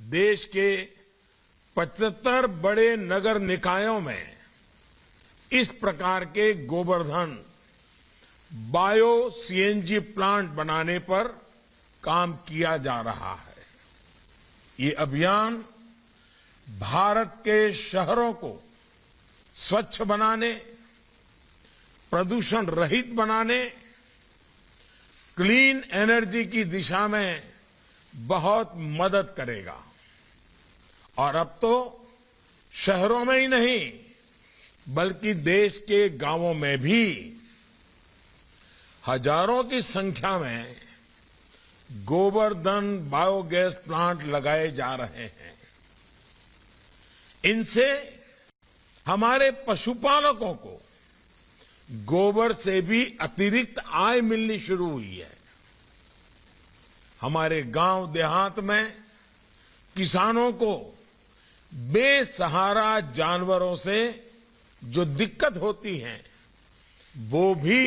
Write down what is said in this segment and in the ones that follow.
देश के 75 बड़े नगर निकायों में इस प्रकार के गोवर्धन बायो सीएनजी प्लांट बनाने पर काम किया जा रहा है। ये अभियान भारत के शहरों को स्वच्छ बनाने, प्रदूषण रहित बनाने, क्लीन एनर्जी की दिशा में बहुत मदद करेगा। और अब तो शहरों में ही नहीं बल्कि देश के गांवों में भी हजारों की संख्या में गोवर्धन बायोगैस प्लांट लगाए जा रहे हैं। इनसे हमारे पशुपालकों को गोबर से भी अतिरिक्त आय मिलनी शुरू हुई है। हमारे गांव देहात में किसानों को बेसहारा जानवरों से जो दिक्कत होती है वो भी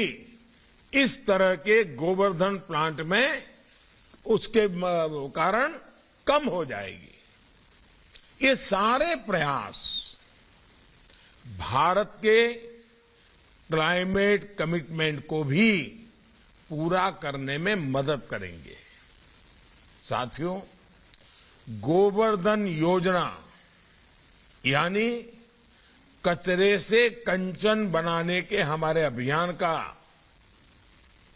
इस तरह के गोवर्धन प्लांट में उसके कारण कम हो जाएगी। ये सारे प्रयास भारत के क्लाइमेट कमिटमेंट को भी पूरा करने में मदद करेंगे। साथियों, गोवर्धन योजना यानी कचरे से कंचन बनाने के हमारे अभियान का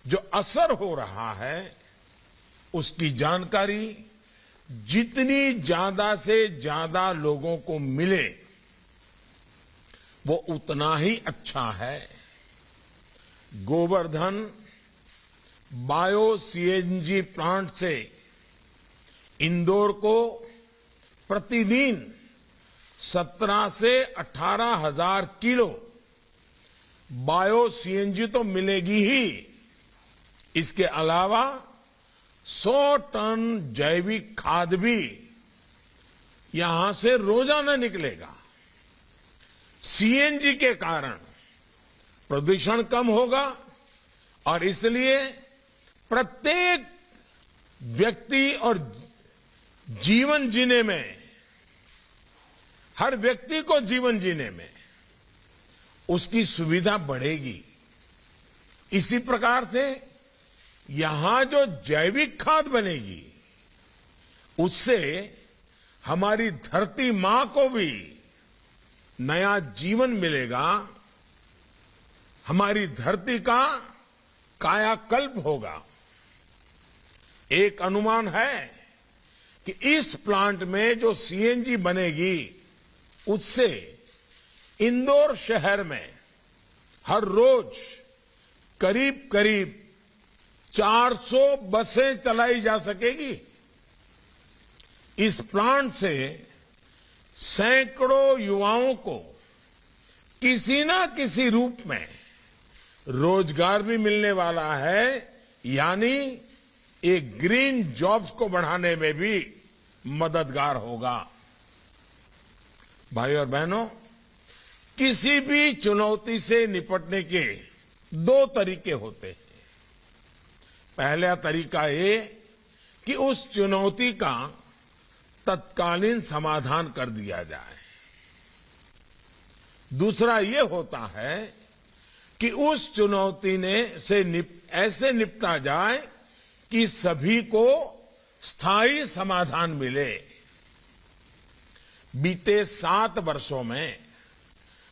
जो असर हो रहा है उसकी जानकारी जितनी ज्यादा से ज्यादा लोगों को मिले वो उतना ही अच्छा है। गोवर्धन बायो सीएनजी प्लांट से इंदौर को प्रतिदिन 17 से 18 हजार किलो बायो सीएनजी तो मिलेगी ही, इसके अलावा 100 टन जैविक खाद भी यहां से रोजाना निकलेगा। सीएनजी के कारण प्रदूषण कम होगा और इसलिए प्रत्येक व्यक्ति और जीवन जीने में, हर व्यक्ति को जीवन जीने में उसकी सुविधा बढ़ेगी। इसी प्रकार से यहां जो जैविक खाद बनेगी उससे हमारी धरती मां को भी नया जीवन मिलेगा, हमारी धरती का कायाकल्प होगा। एक अनुमान है कि इस प्लांट में जो सीएनजी बनेगी उससे इंदौर शहर में हर रोज करीब करीब 400 बसें चलाई जा सकेगी। इस प्लांट से सैकड़ों युवाओं को किसी ना किसी रूप में रोजगार भी मिलने वाला है, यानी एक ग्रीन जॉब्स को बढ़ाने में भी मददगार होगा। भाई और बहनों, किसी भी चुनौती से निपटने के 2 तरीके होते हैं। पहला तरीका ये कि उस चुनौती का तत्कालीन समाधान कर दिया जाए। दूसरा ये होता है कि उस चुनौती से ऐसे निपटा जाए कि सभी को स्थायी समाधान मिले। बीते 7 वर्षों में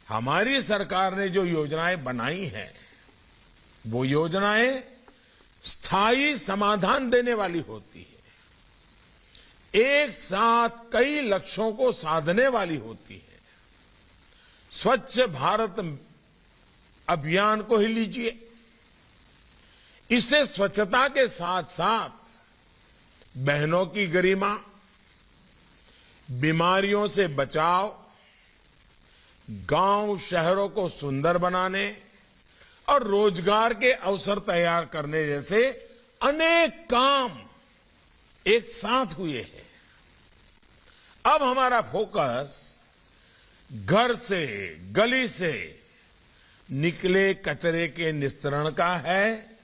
हमारी सरकार ने जो योजनाएं बनाई हैं वो योजनाएं स्थायी समाधान देने वाली होती है, एक साथ कई लक्ष्यों को साधने वाली होती है। स्वच्छ भारत अभियान को ही लीजिए, इससे स्वच्छता के साथ साथ बहनों की गरिमा, बीमारियों से बचाव, गांव शहरों को सुंदर बनाने और रोजगार के अवसर तैयार करने जैसे अनेक काम एक साथ हुए हैं। अब हमारा फोकस घर से, गली से निकले कचरे के निस्तारण का है,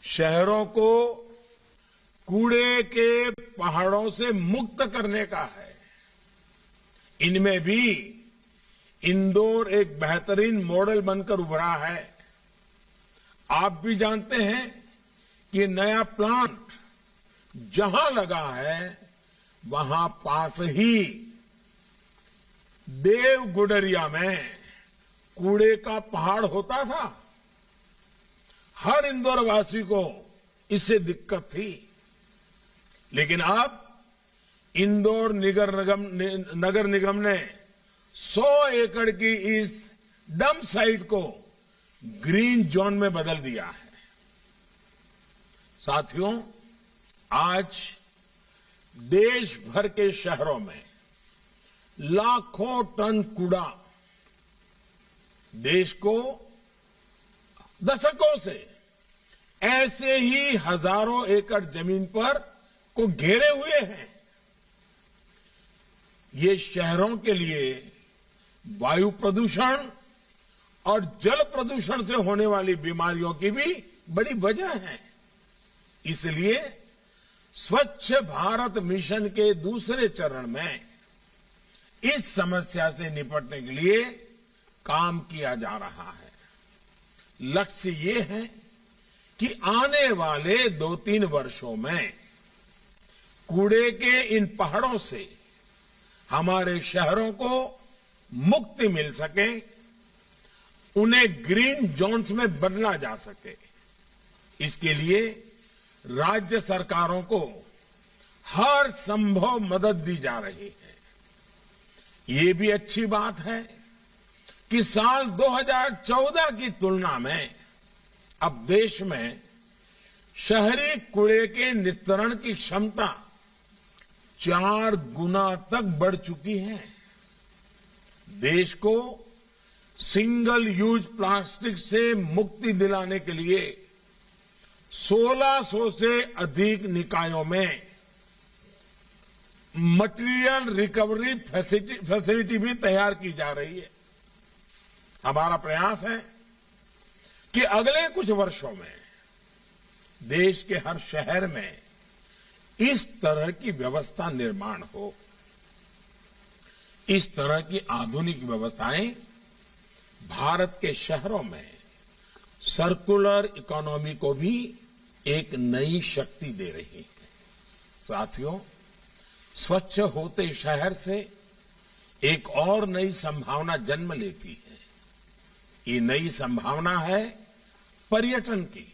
शहरों को कूड़े के पहाड़ों से मुक्त करने का है। इनमें भी इंदौर एक बेहतरीन मॉडल बनकर उभरा है। आप भी जानते हैं कि नया प्लांट जहां लगा है वहां पास ही देवगुडरिया में कूड़े का पहाड़ होता था। हर इंदौर वासी को इससे दिक्कत थी, लेकिन अब इंदौर नगर निगम ने 100 एकड़ की इस डंप साइट को ग्रीन जोन में बदल दिया है। साथियों, आज देश भर के शहरों में लाखों टन कूड़ा देश को दशकों से ऐसे ही हजारों एकड़ जमीन पर को घेरे हुए हैं। ये शहरों के लिए वायु प्रदूषण और जल प्रदूषण से होने वाली बीमारियों की भी बड़ी वजह है। इसलिए स्वच्छ भारत मिशन के दूसरे चरण में इस समस्या से निपटने के लिए काम किया जा रहा है। लक्ष्य ये है कि आने वाले 2-3 वर्षों में कूड़े के इन पहाड़ों से हमारे शहरों को मुक्ति मिल सके, उन्हें ग्रीन जोन्स में बदला जा सके। इसके लिए राज्य सरकारों को हर संभव मदद दी जा रही है। ये भी अच्छी बात है कि साल 2014 की तुलना में अब देश में शहरी कूड़े के निस्तारण की क्षमता 4 गुना तक बढ़ चुकी है। देश को सिंगल यूज प्लास्टिक से मुक्ति दिलाने के लिए 1600 से अधिक निकायों में मटेरियल रिकवरी फैसिलिटी भी तैयार की जा रही है। हमारा प्रयास है कि अगले कुछ वर्षों में देश के हर शहर में इस तरह की व्यवस्था निर्माण हो। इस तरह की आधुनिक व्यवस्थाएं भारत के शहरों में सर्कुलर इकोनॉमी को भी एक नई शक्ति दे रही है। साथियों, स्वच्छ होते शहर से एक और नई संभावना जन्म लेती है। ये नई संभावना है पर्यटन की।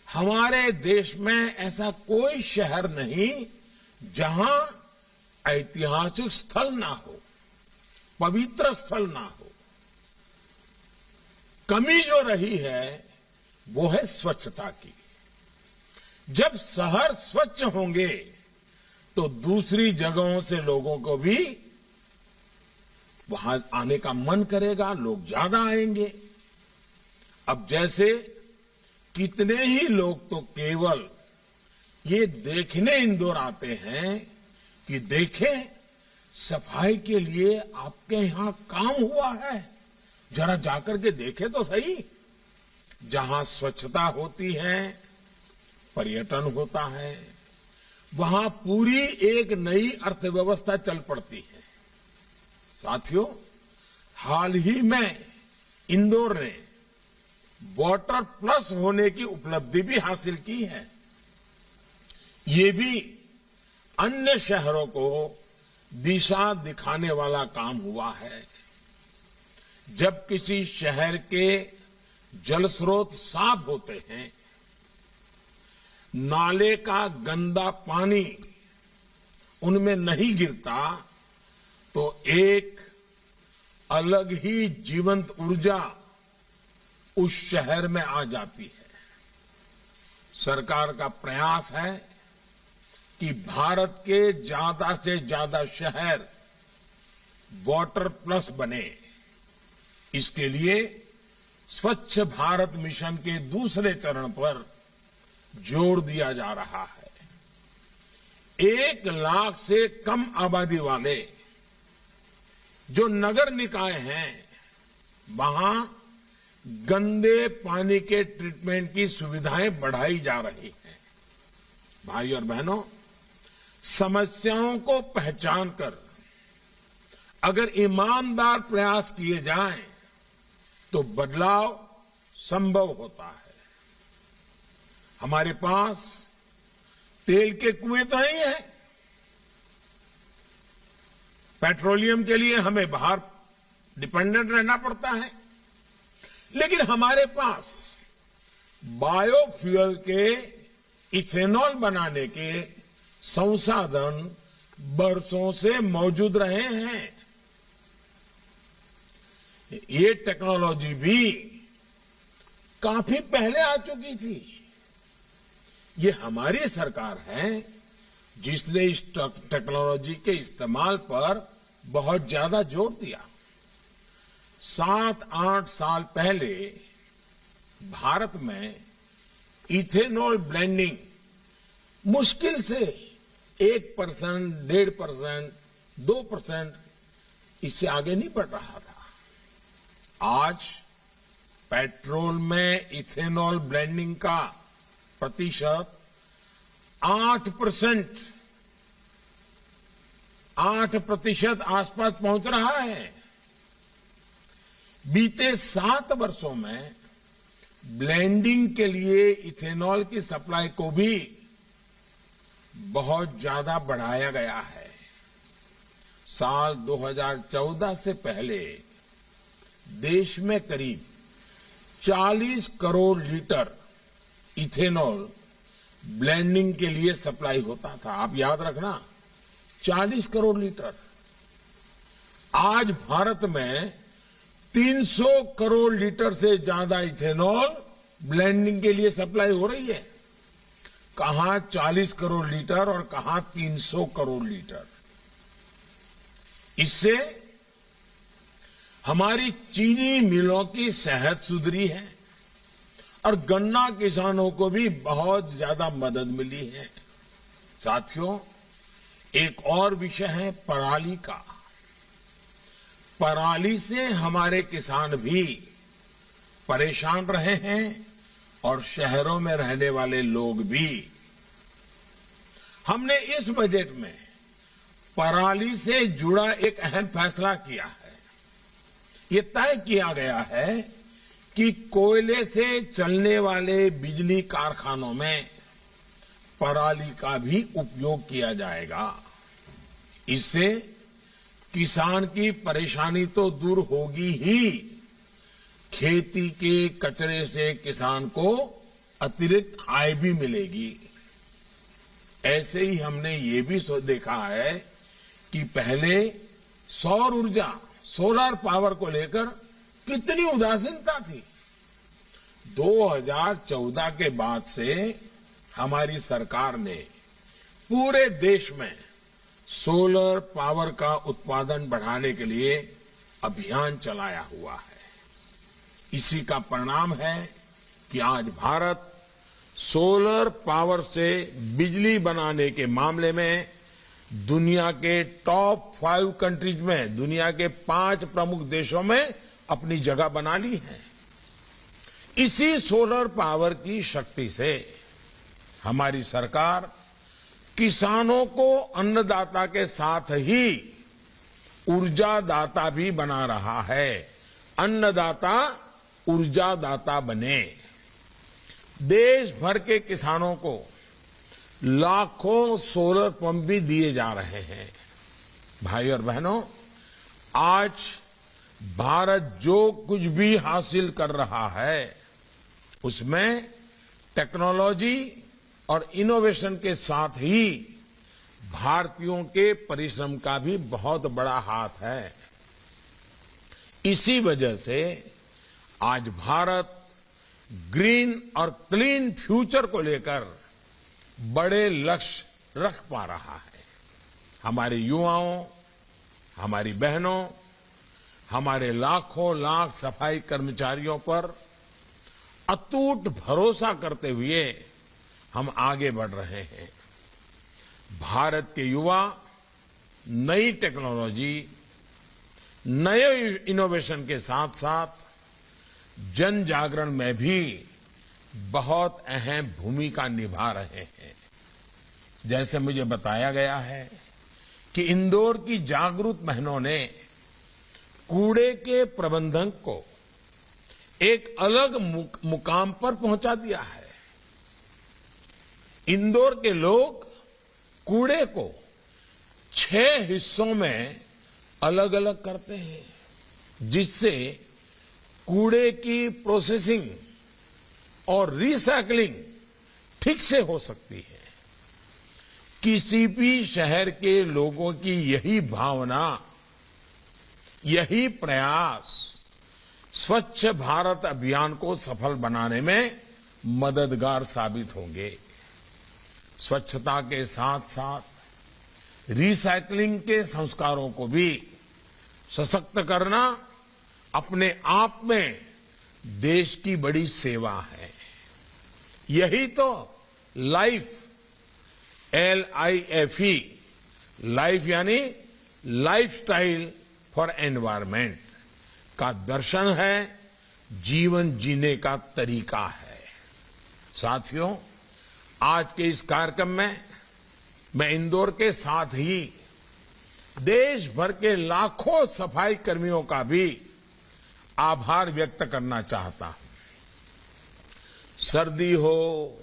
हमारे देश में ऐसा कोई शहर नहीं जहां ऐतिहासिक स्थल ना हो, पवित्र स्थल ना हो। कमी जो रही है वो है स्वच्छता की। जब शहर स्वच्छ होंगे तो दूसरी जगहों से लोगों को भी वहां आने का मन करेगा, लोग ज्यादा आएंगे। अब जैसे कितने ही लोग तो केवल ये देखने इंदौर आते हैं कि देखें सफाई के लिए आपके यहां काम हुआ है, जरा जाकर के देखे तो सही। जहां स्वच्छता होती है, पर्यटन होता है, वहां पूरी एक नई अर्थव्यवस्था चल पड़ती है। साथियों, हाल ही में इंदौर ने वाटर प्लस होने की उपलब्धि भी हासिल की है। ये भी अन्य शहरों को दिशा दिखाने वाला काम हुआ है। जब किसी शहर के जल स्रोत साफ होते हैं, नाले का गंदा पानी उनमें नहीं गिरता, तो एक अलग ही जीवंत ऊर्जा उस शहर में आ जाती है। सरकार का प्रयास है कि भारत के ज्यादा से ज्यादा शहर वाटर प्लस बने। इसके लिए स्वच्छ भारत मिशन के दूसरे चरण पर जोर दिया जा रहा है। 1 लाख से कम आबादी वाले जो नगर निकाय हैं, वहां गंदे पानी के ट्रीटमेंट की सुविधाएं बढ़ाई जा रही हैं। भाई और बहनों, समस्याओं को पहचान कर अगर ईमानदार प्रयास किए जाएं तो बदलाव संभव होता है। हमारे पास तेल के कुएं तो नहीं है, पेट्रोलियम के लिए हमें बाहर डिपेंडेंट रहना पड़ता है, लेकिन हमारे पास बायोफ्यूल के इथेनॉल बनाने के संसाधन बरसों से मौजूद रहे हैं। ये टेक्नोलॉजी भी काफी पहले आ चुकी थी। ये हमारी सरकार है जिसने इस टेक्नोलॉजी के इस्तेमाल पर बहुत ज्यादा जोर दिया। 7-8 साल पहले भारत में इथेनॉल ब्लेंडिंग मुश्किल से 1%, 1.5%, 2% इससे आगे नहीं बढ़ रहा था। आज पेट्रोल में इथेनॉल ब्लेंडिंग का प्रतिशत 8% आसपास पहुंच रहा है। बीते 7 वर्षों में ब्लेंडिंग के लिए इथेनॉल की सप्लाई को भी बहुत ज्यादा बढ़ाया गया है। साल 2014 से पहले देश में करीब 40 करोड़ लीटर इथेनॉल ब्लेंडिंग के लिए सप्लाई होता था। आप याद रखना, 40 करोड़ लीटर। आज भारत में 300 करोड़ लीटर से ज्यादा इथेनॉल ब्लेंडिंग के लिए सप्लाई हो रही है। कहां 40 करोड़ लीटर और कहां 300 करोड़ लीटर। इससे हमारी चीनी मिलों की सेहत सुधरी है और गन्ना किसानों को भी बहुत ज्यादा मदद मिली है। साथियों, एक और विषय है पराली का। पराली से हमारे किसान भी परेशान रहे हैं और शहरों में रहने वाले लोग भी। हमने इस बजट में पराली से जुड़ा एक अहम फैसला किया है। ये तय किया गया है कि कोयले से चलने वाले बिजली कारखानों में पराली का भी उपयोग किया जाएगा। इससे किसान की परेशानी तो दूर होगी ही, खेती के कचरे से किसान को अतिरिक्त आय भी मिलेगी। ऐसे ही हमने ये भी देखा है कि पहले सौर ऊर्जा, सोलर पावर को लेकर कितनी उदासीनता थी। 2014 के बाद से हमारी सरकार ने पूरे देश में सोलर पावर का उत्पादन बढ़ाने के लिए अभियान चलाया हुआ है। इसी का परिणाम है कि आज भारत सोलर पावर से बिजली बनाने के मामले में दुनिया के टॉप 5 कंट्रीज में, दुनिया के 5 प्रमुख देशों में अपनी जगह बना ली है। इसी सोलर पावर की शक्ति से हमारी सरकार किसानों को अन्नदाता के साथ ही ऊर्जादाता भी बना रहा है। अन्नदाता ऊर्जादाता बने। देश भर के किसानों को लाखों सोलर पंप भी दिए जा रहे हैं। भाई और बहनों, आज भारत जो कुछ भी हासिल कर रहा है उसमें टेक्नोलॉजी और इनोवेशन के साथ ही भारतीयों के परिश्रम का भी बहुत बड़ा हाथ है। इसी वजह से आज भारत ग्रीन और क्लीन फ्यूचर को लेकर बड़े लक्ष्य रख पा रहा है। हमारे युवाओं, हमारी बहनों, हमारे लाखों लाख सफाई कर्मचारियों पर अटूट भरोसा करते हुए हम आगे बढ़ रहे हैं। भारत के युवा नई टेक्नोलॉजी, नए इनोवेशन के साथ साथ जन जागरण में भी बहुत अहम भूमिका निभा रहे हैं। जैसे मुझे बताया गया है कि इंदौर की जागरूक बहनों ने कूड़े के प्रबंधन को एक अलग मुकाम पर पहुंचा दिया है। इंदौर के लोग कूड़े को 6 हिस्सों में अलग अलग करते हैं, जिससे कूड़े की प्रोसेसिंग और रिसाइकलिंग ठीक से हो सकती है। किसी भी शहर के लोगों की यही भावना, यही प्रयास स्वच्छ भारत अभियान को सफल बनाने में मददगार साबित होंगे। स्वच्छता के साथ साथ रिसाइकलिंग के संस्कारों को भी सशक्त करना अपने आप में देश की बड़ी सेवा है। यही तो लाइफ, LIFE, लाइफ यानी लाइफस्टाइल फॉर एनवायरमेंट का दर्शन है, जीवन जीने का तरीका है। साथियों, आज के इस कार्यक्रम में मैं इंदौर के साथ ही देश भर के लाखों सफाई कर्मियों का भी आभार व्यक्त करना चाहता हूं। सर्दी हो,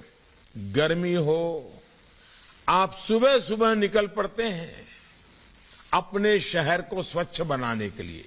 गर्मी हो, आप सुबह सुबह निकल पड़ते हैं अपने शहर को स्वच्छ बनाने के लिए।